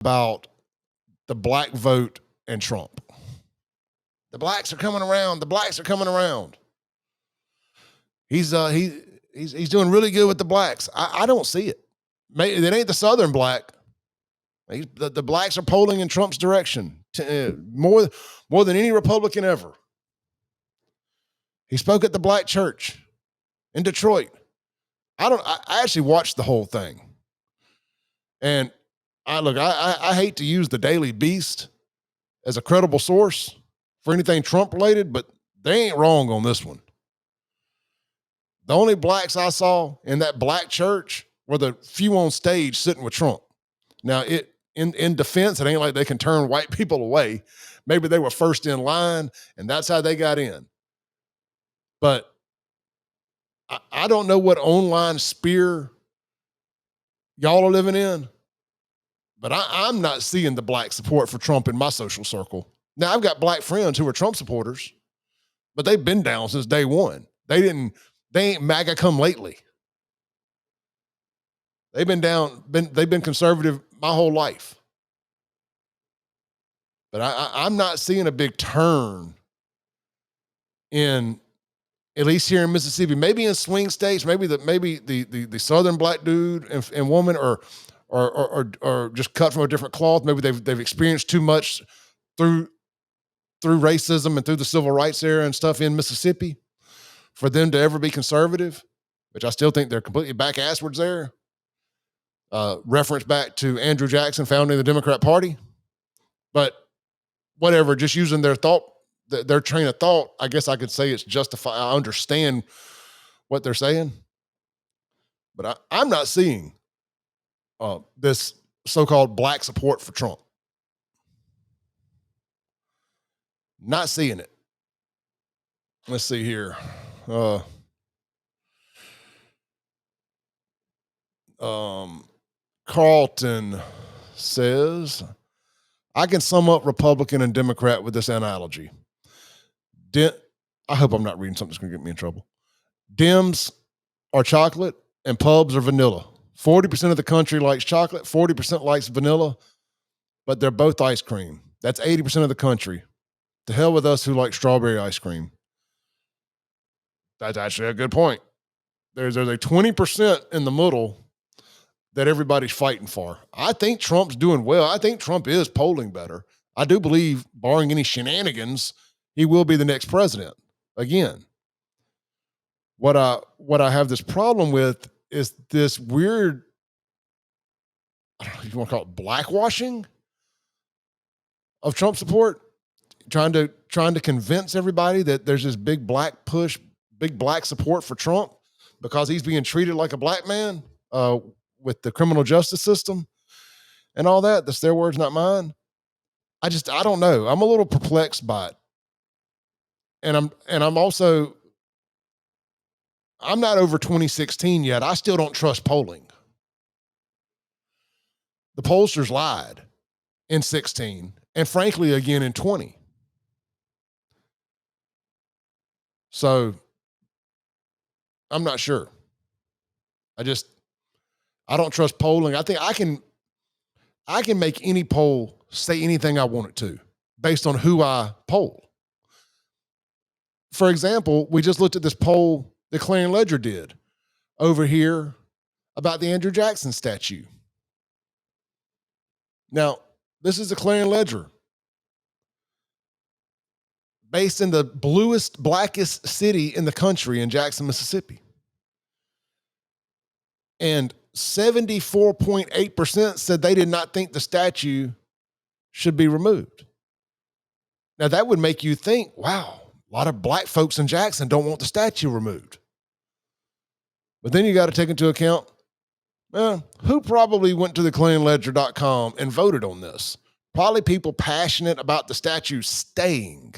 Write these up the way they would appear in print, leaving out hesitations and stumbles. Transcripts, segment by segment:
about the black vote and Trump. The blacks are coming around. The blacks are coming around. He's doing really good with the blacks. I don't see it. Maybe it ain't the Southern black. The blacks are polling in Trump's direction more than any Republican ever. He spoke at the black church in Detroit. I actually watched the whole thing. And I hate to use the Daily Beast as a credible source for anything Trump related, but they ain't wrong on this one. The only blacks I saw in that black church were the few on stage sitting with Trump. Now, in defense, it ain't like they can turn white people away. Maybe they were first in line, and that's how they got in. But I don't know what online sphere y'all are living in, but I'm not seeing the black support for Trump in my social circle. Now, I've got black friends who are Trump supporters, but they've been down since day one. They ain't MAGA come lately. They've been conservative my whole life. But I'm not seeing a big turn in, at least here in Mississippi, maybe in swing states, maybe the Southern black dude and woman or just cut from a different cloth. Maybe they've experienced too much through racism and through the civil rights era and stuff in Mississippi for them to ever be conservative, which I still think they're completely back asswards there. Reference back to Andrew Jackson founding the Democrat Party. But whatever, just using their train of thought, I guess I could say it's justified. I understand what they're saying. But I'm not seeing this so-called black support for Trump. Not seeing it. Let's see here. Carlton says, I can sum up Republican and Democrat with this analogy. I hope I'm not reading something that's going to get me in trouble. Dems are chocolate and pubs are vanilla. 40% of the country likes chocolate, 40% likes vanilla, but they're both ice cream. That's 80% of the country. To hell with us who like strawberry ice cream. That's actually a good point. There's a 20% in the middle that everybody's fighting for. I think Trump's doing well. I think Trump is polling better. I do believe, barring any shenanigans, he will be the next president again. What I have this problem with is this weird, I don't know if you want to call it blackwashing of Trump support, trying to convince everybody that there's this big black push, big black support for Trump because he's being treated like a black man with the criminal justice system and all that. That's their words, not mine. I don't know. I'm a little perplexed by it. And I'm not over 2016 yet. I still don't trust polling. The pollsters lied in 16 and frankly again in 20. So I'm not sure. I don't trust polling. I think I can make any poll say anything I want it to based on who I poll. For example, we just looked at this poll the Clarion Ledger did over here about the Andrew Jackson statue. Now, this is the Clarion Ledger, based in the bluest, blackest city in the country in Jackson, Mississippi. And 74.8% said they did not think the statue should be removed. Now, that would make you think, wow, a lot of black folks in Jackson don't want the statue removed. But then you got to take into account, who probably went to thecleanledger.com and voted on this? Probably people passionate about the statue staying,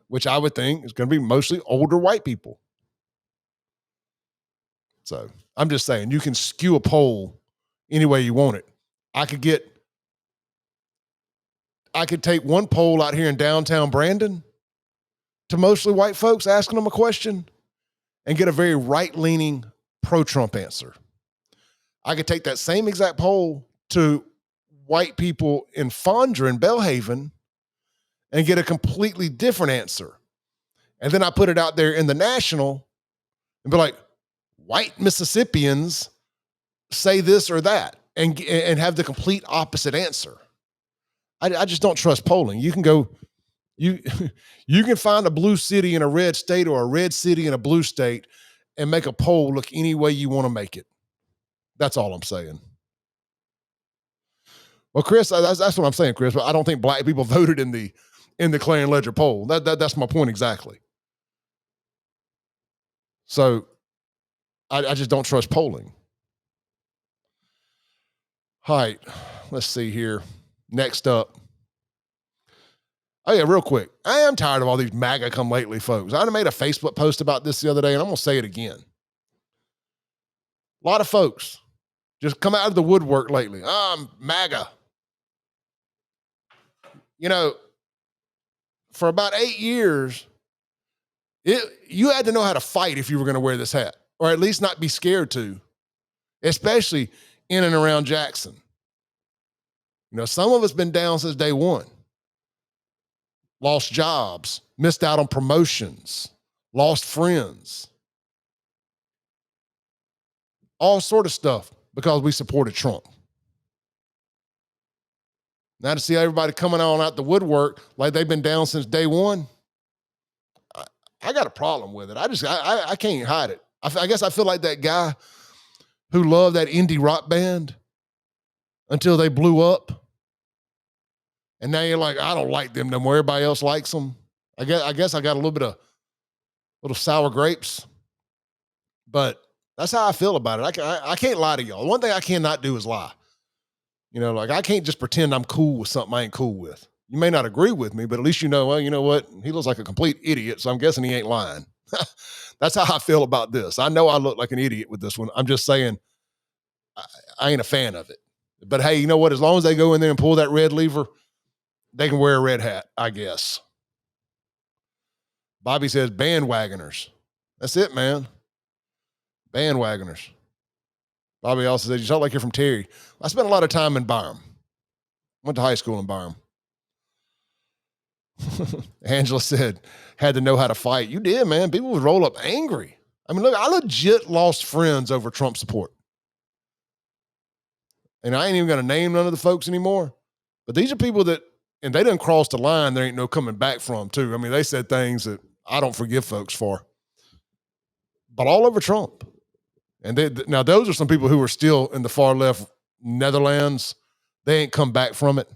which I would think is going to be mostly older white people. So I'm just saying, you can skew a poll any way you want it. I could take one poll out here in downtown Brandon to mostly white folks asking them a question and get a very right-leaning pro-Trump answer. I could take that same exact poll to white people in Fondren and Belhaven and get a completely different answer. And then I put it out there in the national and be like, white Mississippians say this or that and have the complete opposite answer. I just don't trust polling. You can go, you can find a blue city in a red state or a red city in a blue state and make a poll look any way you want to make it. That's all I'm saying. Well, Chris, that's what I'm saying, Chris. But I don't think black people voted in the Clarion Ledger poll. That's my point exactly. So I just don't trust polling. All right, let's see here. Next up. Oh, yeah, real quick. I am tired of all these MAGA come lately folks. I made a Facebook post about this the other day, and I'm going to say it again. A lot of folks just come out of the woodwork lately. I'm MAGA. You know, for about 8 years, you had to know how to fight if you were going to wear this hat, or at least not be scared to, especially in and around Jackson. You know, some of us been down since day one. Lost jobs, missed out on promotions, lost friends, all sort of stuff because we supported Trump. Now to see everybody coming on out the woodwork like they've been down since day one, I got a problem with it. I can't hide it. I guess I feel like that guy who loved that indie rock band until they blew up. And now you're like, I don't like them no more. Everybody else likes them. I guess I got a little sour grapes. But that's how I feel about it. I can't lie to y'all. One thing I cannot do is lie. You know, like I can't just pretend I'm cool with something I ain't cool with. You may not agree with me, but at least you know, well, you know what? He looks like a complete idiot, so I'm guessing he ain't lying. That's how I feel about this. I know I look like an idiot with this one. I'm just saying I ain't a fan of it. But hey, you know what? As long as they go in there and pull that red lever, they can wear a red hat, I guess. Bobby says bandwagoners. That's it, man. Bandwagoners. Bobby also says, you talk like you're from Terry. I spent a lot of time in Byram. Went to high school in Byram. Angela said, had to know how to fight. You did, man. People would roll up angry. I mean, look, I legit lost friends over Trump support. And I ain't even going to name none of the folks anymore. But these are people that, and they didn't cross the line, there ain't no coming back from, too. I mean, they said things that I don't forgive folks for. But all over Trump. And now those are some people who are still in the far left Netherlands. They ain't come back from it.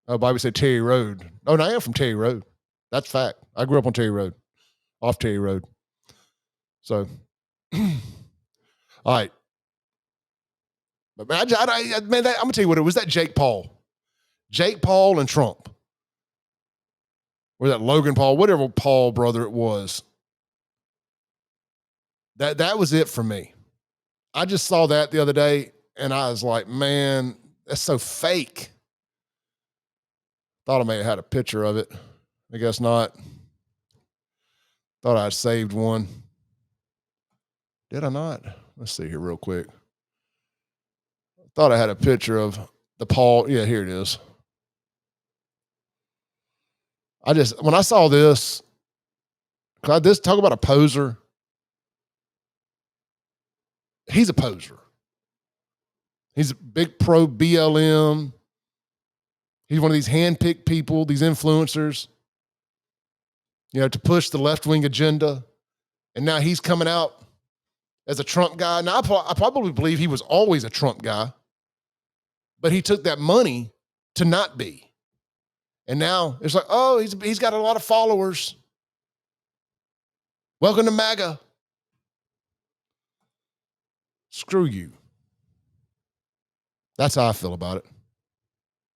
Oh, Bobby said Terry Road. Oh, no, I am from Terry Road. That's fact. I grew up on Terry Road, off Terry Road. So, all right. But man, I'm going to tell you what, it was that Jake Paul. Jake Paul and Trump. Or that Logan Paul, whatever Paul brother it was. That was it for me. I just saw that the other day, and I was like, man, that's so fake. Thought I may have had a picture of it. I guess not. Thought I had saved one. Did I not? Let's see here real quick. Thought I had a picture of the Paul. Yeah, here it is. When I saw this, talk about a poser. He's a poser. He's a big pro BLM. He's one of these hand-picked people, these influencers, you know, to push the left-wing agenda. And now he's coming out as a Trump guy. Now, I probably believe he was always a Trump guy, but he took that money to not be. And now it's like, oh, he's got a lot of followers. Welcome to MAGA. Screw you. That's how I feel about it.